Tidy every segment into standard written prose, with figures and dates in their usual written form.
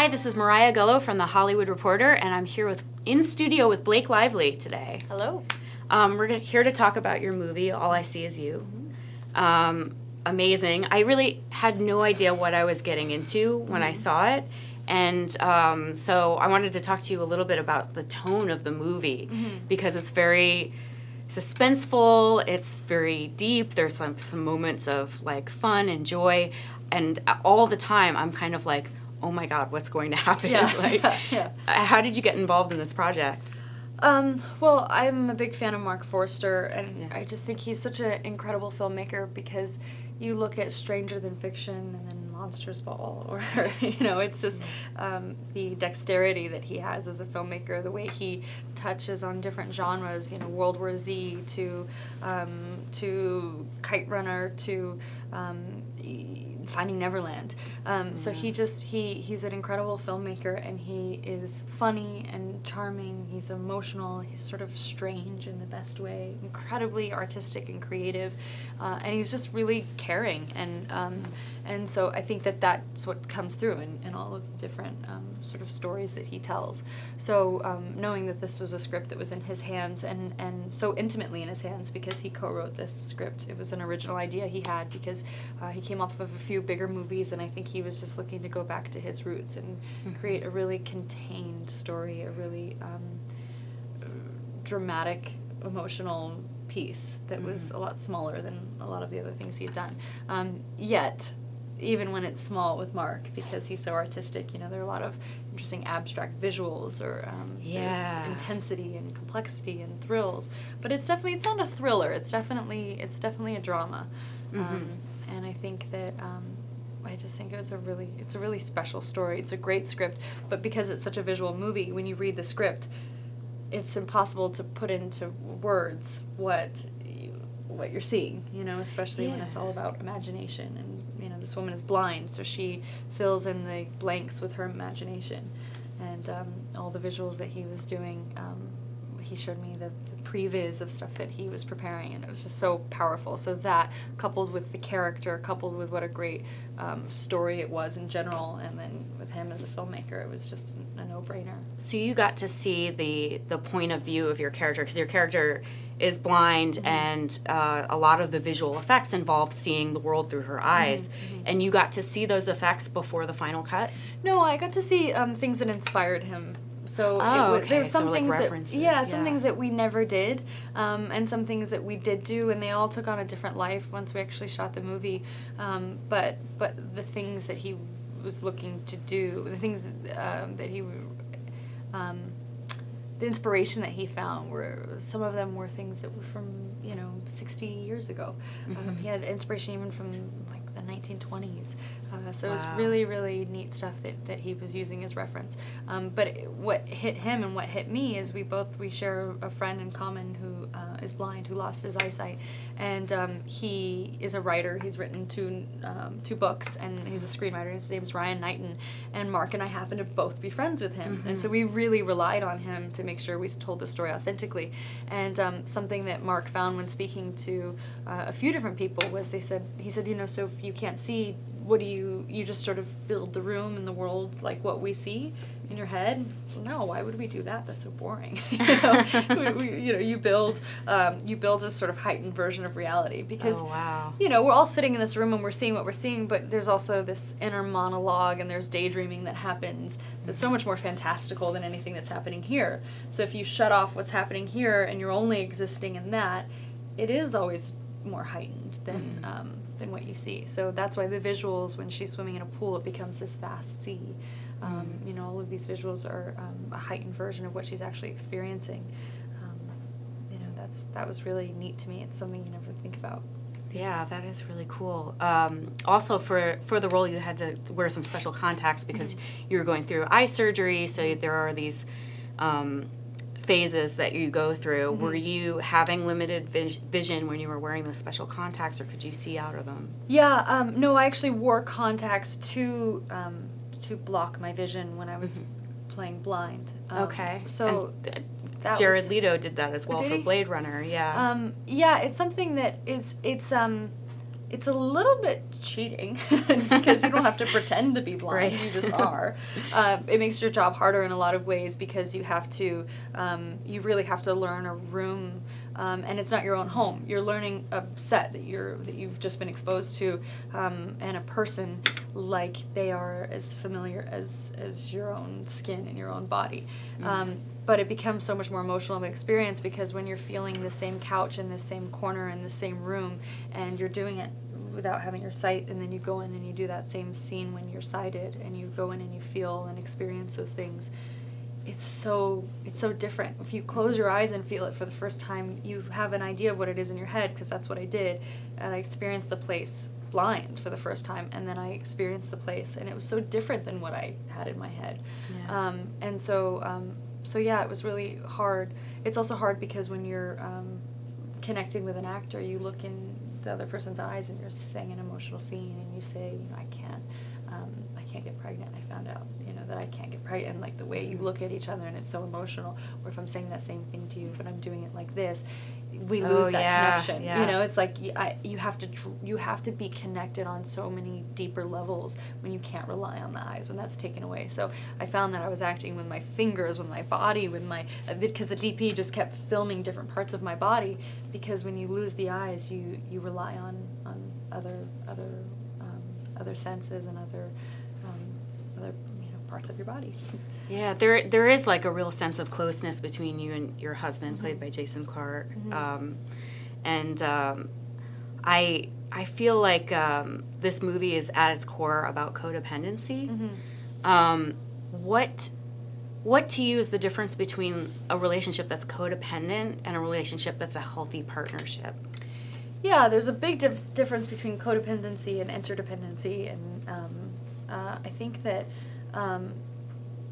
Hi, this is Mariah Gullo from The Hollywood Reporter, and I'm here in studio with Blake Lively today. Hello. We're here to talk about your movie, All I See Is You. Amazing. I really had no idea what I was getting into when I saw it, and so I wanted to talk to you a little bit about the tone of the movie, because it's very suspenseful, it's very deep, there's some moments of like fun and joy, and all the time I'm kind of like, oh my God, what's going to happen? How did you get involved in this project? Well, I'm a big fan of Mark Forster, and I just think he's such an incredible filmmaker, because you look at Stranger Than Fiction and then Monsters Ball, or, it's just the dexterity that he has as a filmmaker, the way he touches on different genres, World War Z to Kite Runner to Finding Neverland. So he's an incredible filmmaker, and he is funny and charming. He's emotional. He's sort of strange in the best way. Incredibly artistic and creative, and he's just really caring. And so I think that's what comes through in all of the different sort of stories that he tells. So knowing that this was a script that was in his hands and so intimately in his hands, because he co-wrote this script. It was an original idea he had, because he came off of a few bigger movies, and I think he was just looking to go back to his roots and create a really contained story, a really dramatic, emotional piece that was a lot smaller than a lot of the other things he had done. Yet, even when it's small with Mark, because he's so artistic, there are a lot of interesting abstract visuals, or there's intensity and complexity and thrills. But it's not a thriller. It's definitely a drama. And I think that I just think it's a really special story. It's a great script, but because it's such a visual movie, when you read the script, it's impossible to put into words what you're seeing, especially when it's all about imagination. And this woman is blind, so she fills in the blanks with her imagination. And all the visuals that he was doing, he showed me the previs of stuff that he was preparing, and it was just so powerful. So that, coupled with the character, coupled with what a great story it was in general, and then with him as a filmmaker, it was just a no-brainer. So you got to see the point of view of your character, because your character is blind, and a lot of the visual effects involved seeing the world through her eyes. And you got to see those effects before the final cut? No, I got to see things that inspired him. So there were some things some things that we never did, and some things that we did do, and they all took on a different life once we actually shot the movie. But the things that he was looking to do, the things that he, the inspiration that he found, some of them were things that were from 60 years ago. He had inspiration even from like the 1920s. So it was really, really neat stuff that he was using as reference. But what hit him and what hit me is we share a friend in common who is blind, who lost his eyesight. And he is a writer. He's written two books, and he's a screenwriter. His name's Ryan Knighton. And Mark and I happen to both be friends with him. And so we really relied on him to make sure we told the story authentically. And something that Mark found when speaking to a few different people was he said, so if you can't see, what do you just sort of build the room and the world like what we see in your head? No, why would we do that? That's so boring. You build a sort of heightened version of reality, because we're all sitting in this room and we're seeing what we're seeing, but there's also this inner monologue, and there's daydreaming that happens that's so much more fantastical than anything that's happening here. So if you shut off what's happening here and you're only existing in that, it is always more heightened than what you see. So that's why the visuals, when she's swimming in a pool, it becomes this vast sea. All of these visuals are a heightened version of what she's actually experiencing. That was really neat to me. It's something you never think about. Yeah, that is really cool. Also, for the role, you had to wear some special contacts because you were going through eye surgery, so there are these phases that you go through. Were you having limited vision when you were wearing those special contacts, or could you see out of them? Yeah, no, I actually wore contacts to block my vision when I was playing blind. So Jared Leto did that as well for Blade Runner. Yeah. Yeah, it's something that it's it's a little bit cheating because you don't have to pretend to be blind. Right. You just are. It makes your job harder in a lot of ways because you have to, you really have to learn a room, and it's not your own home. You're learning a set that you've just been exposed to, and a person like they are as familiar as your own skin and your own body. But it becomes so much more emotional of an experience because when you're feeling the same couch in the same corner in the same room and you're doing it without having your sight, and then you go in and you do that same scene when you're sighted and you go in and you feel and experience those things, it's so different. If you close your eyes and feel it for the first time, you have an idea of what it is in your head, because that's what I did, and I experienced the place blind for the first time, and then I experienced the place, and it was so different than what I had in my head. And so yeah, it was really hard. It's also hard because when you're connecting with an actor, you look in the other person's eyes and you're saying an emotional scene, and you say, you know, I can't get pregnant. I found out, you know, that I can't get pregnant. And like the way you look at each other, and it's so emotional. Or if I'm saying that same thing to you, but I'm doing it like this, we lose that connection. You know, it's like you have to be connected on so many deeper levels when you can't rely on the eyes, when that's taken away. So I found that I was acting with my fingers, with my body, because the DP just kept filming different parts of my body, because when you lose the eyes, you rely on other senses and other parts of your body. Yeah, there is like a real sense of closeness between you and your husband, played by Jason Clarke. I feel like this movie is at its core about codependency. What to you is the difference between a relationship that's codependent and a relationship that's a healthy partnership? Yeah, there's a big difference between codependency and interdependency, and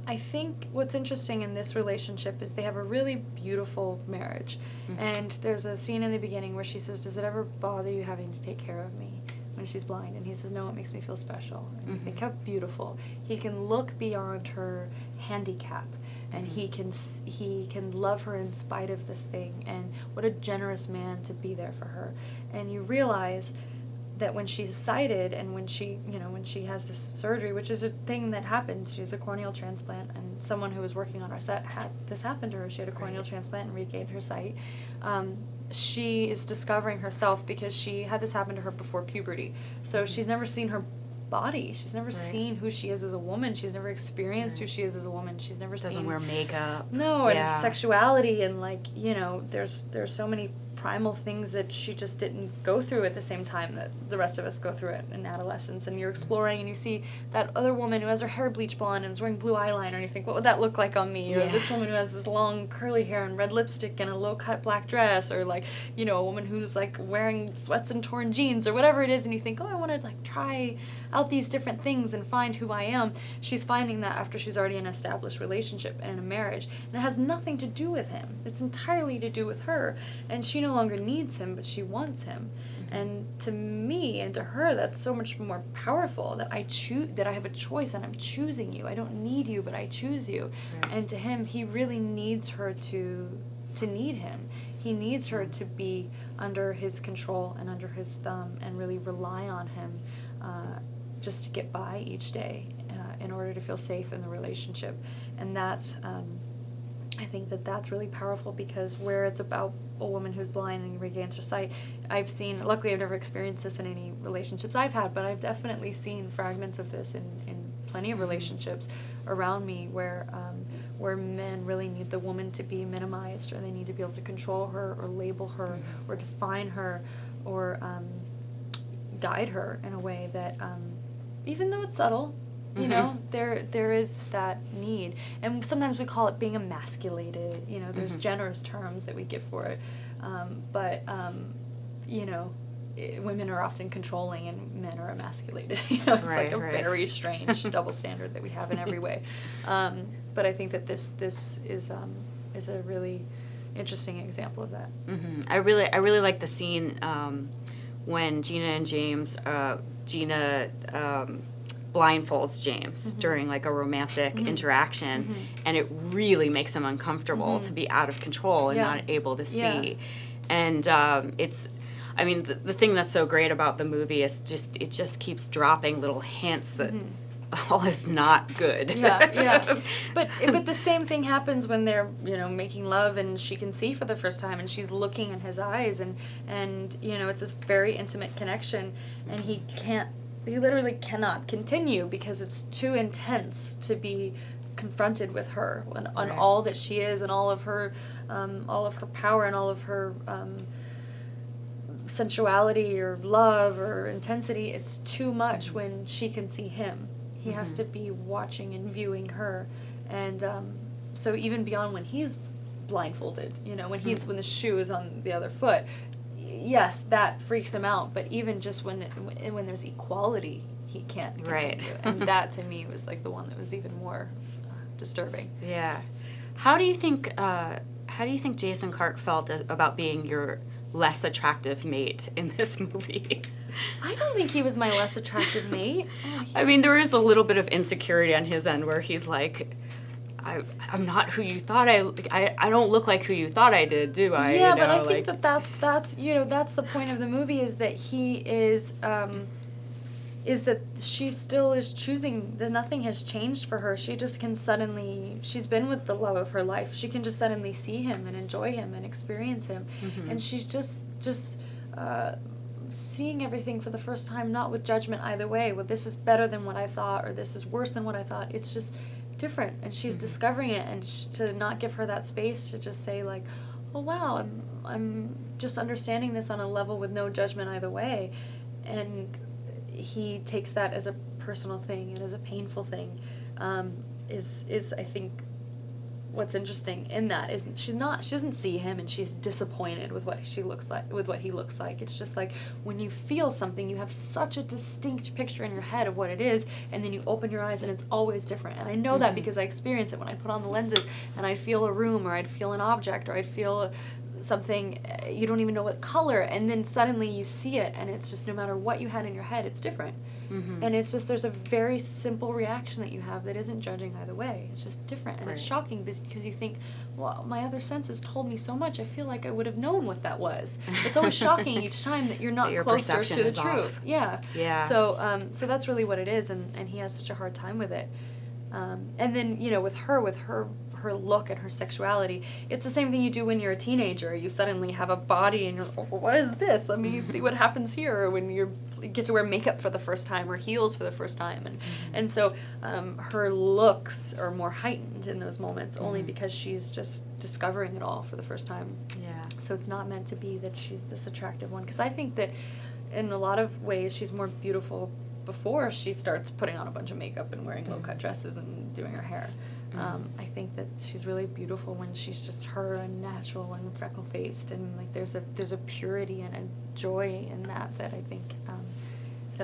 I think what's interesting in this relationship is they have a really beautiful marriage. And there's a scene in the beginning where she says, "Does it ever bother you having to take care of me?" when she's blind. And he says, "No, it makes me feel special." And you think how beautiful. He can look beyond her handicap, and he can love her in spite of this thing. And what a generous man to be there for her. And you realize that when she's sighted, and when she has this surgery, which is a thing that happens, she has a corneal transplant, and someone who was working on our set had this happen to her. She had a corneal transplant and regained her sight. She is discovering herself because she had this happen to her before puberty. So she's never seen her body. She's never seen who she is as a woman. She's never experienced who she is as a woman. She's never Doesn't wear makeup. No, and sexuality, and there's so many primal things that she just didn't go through at the same time that the rest of us go through it in adolescence. And you're exploring, and you see that other woman who has her hair bleached blonde and is wearing blue eyeliner, and you think, what would that look like on me? Or this woman who has this long curly hair and red lipstick and a low-cut black dress, or a woman who's wearing sweats and torn jeans, or whatever it is, and you think, oh, I want to try out these different things and find who I am. She's finding that after she's already in an established relationship and in a marriage, and it has nothing to do with him. It's entirely to do with her, and she no longer needs him, but she wants him. And to me and to her, that's so much more powerful, that I have a choice, and I'm choosing you. I don't need you, but I choose you. And to him, he really needs her to need him. He needs her to be under his control and under his thumb, and really rely on him just to get by each day in order to feel safe in the relationship. And that's I think that's really powerful, because where it's about a woman who's blind and regains her sight, luckily I've never experienced this in any relationships I've had, but I've definitely seen fragments of this in plenty of relationships around me where men really need the woman to be minimized, or they need to be able to control her, or label her, or define her, or guide her in a way that, even though it's subtle, there is that need. And sometimes we call it being emasculated. There's generous terms that we give for it. But women are often controlling and men are emasculated. It's like a very strange double standard that we have in every way. But I think that this is a really interesting example of that. I really like the scene when Gina and James, Gina blindfolds James during like a romantic interaction, and it really makes him uncomfortable to be out of control and not able to see. And I mean, the thing that's so great about the movie is it just keeps dropping little hints that all is not good. Yeah. But the same thing happens when they're, making love and she can see for the first time and she's looking in his eyes and it's this very intimate connection and he literally cannot continue because it's too intense to be confronted with her on all that she is and all of her power and all of her sensuality or love or intensity. It's too much when she can see him. He has to be watching and viewing her, and so even beyond when he's blindfolded, when the shoe is on the other foot, yes, that freaks him out. But even just when there's equality, he can't continue. Right. And that to me was like the one that was even more disturbing. Yeah. How do you think Jason Clarke felt about being your less attractive mate in this movie? I don't think he was my less attractive mate. I mean, there is a little bit of insecurity on his end where he's like, I'm not who you thought I don't look like who you thought I did, do I? Yeah, but I think that's that's the point of the movie is that he is that she still is choosing, that nothing has changed for her. She just can suddenly, she's been with the love of her life. She can just suddenly see him and enjoy him and experience him. And she's just seeing everything for the first time, not with judgment either way. Well, this is better than what I thought, or this is worse than what I thought. It's just different, and she's discovering it, and to not give her that space to just say like, oh wow, I'm just understanding this on a level with no judgment either way. And he takes that as a personal thing and as a painful thing, is I think what's interesting in that is she doesn't see him and she's disappointed with what he looks like. It's just like when you feel something, you have such a distinct picture in your head of what it is, and then you open your eyes and it's always different. And I know that because I experience it when I put on the lenses and I'd feel a room or I'd feel an object or I'd feel something, you don't even know what color, and then suddenly you see it and it's just no matter what you had in your head, it's different. And it's just, there's a very simple reaction that you have that isn't judging either way. It's just different, and it's shocking because you think, well, my other senses told me so much, I feel like I would have known what that was. It's always shocking each time that you're not that your closer to the truth. Off. Yeah. So that's really what it is, and he has such a hard time with it. And then, with her look and her sexuality, it's the same thing you do when you're a teenager. You suddenly have a body and you're, oh, what is this? Let me see what happens here. Or when you get to wear makeup for the first time or heels for the first time. And so her looks are more heightened in those moments only because she's just discovering it all for the first time. Yeah. So it's not meant to be that she's this attractive one. Because I think that in a lot of ways she's more beautiful before she starts putting on a bunch of makeup and wearing low-cut dresses and doing her hair. I think that she's really beautiful when she's just her and natural and freckle-faced, and like there's a purity and a joy in that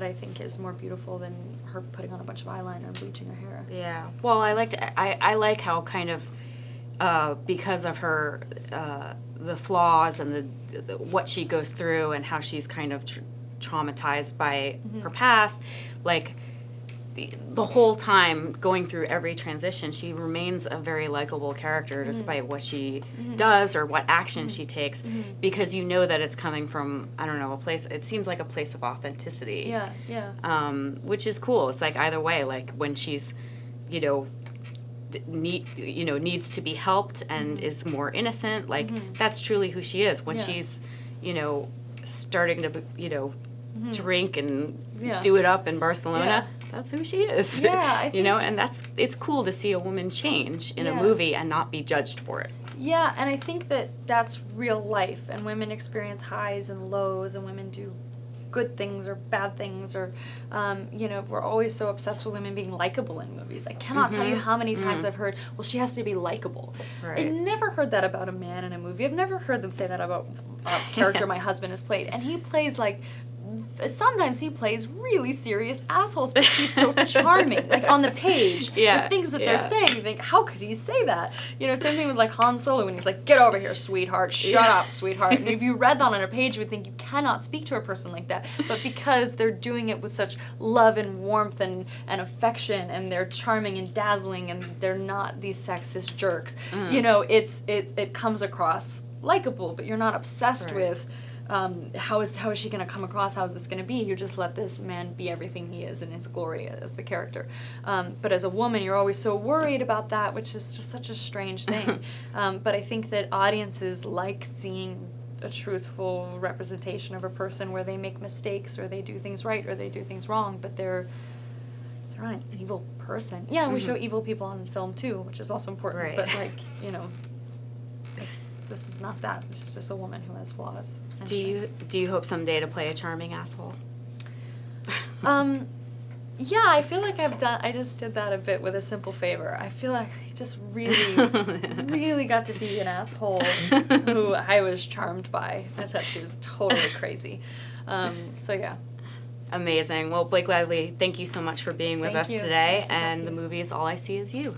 I think is more beautiful than her putting on a bunch of eyeliner and bleaching her hair. Yeah. Well, I like how kind of because of her the flaws and the what she goes through and how she's kind of traumatized by her past, like the whole time going through every transition, she remains a very likable character despite what she does or what action she takes, because you know that it's coming from, I don't know, a place, it seems like a place of authenticity. Yeah. Which is cool. It's like either way, like when she's, needs to be helped and is more innocent, like that's truly who she is. When she's, starting to, drink and do it up in Barcelona, that's who she is. Yeah, I think, and it's cool to see a woman change in a movie and not be judged for it. Yeah, and I think that that's real life, and women experience highs and lows, and women do good things or bad things, or we're always so obsessed with women being likable in movies. I cannot tell you how many times I've heard, well, she has to be likable. Right. I've never heard that about a man in a movie. I've never heard them say that about a character my husband has played, and he plays like, sometimes he plays really serious assholes, but he's so charming. Like on the page, the things that they're saying, you think, how could he say that? Same thing with like Han Solo when he's like, get over here, sweetheart, shut up, sweetheart. And if you read that on a page, you would think you cannot speak to a person like that. But because they're doing it with such love and warmth and affection, and they're charming and dazzling, and they're not these sexist jerks, it comes across likable, but you're not obsessed with how is she going to come across? How is this going to be? You just let this man be everything he is in his glory as the character. But as a woman, you're always so worried about that, which is just such a strange thing. But I think that audiences like seeing a truthful representation of a person where they make mistakes or they do things right or they do things wrong, but they're not an evil person. Yeah, we show evil people on film too, which is also important. Right. But like, you know, this is not that. It's just a woman who has flaws. And Do you hope someday to play a charming asshole? Yeah, I feel like I just did that a bit with A Simple Favor. I feel like I just really, really got to be an asshole who I was charmed by. I thought she was totally crazy. So yeah. Amazing. Well, Blake Lively, thank you so much for being with Thank us you. today. Nice to talk to And you. the movie is All I See Is You.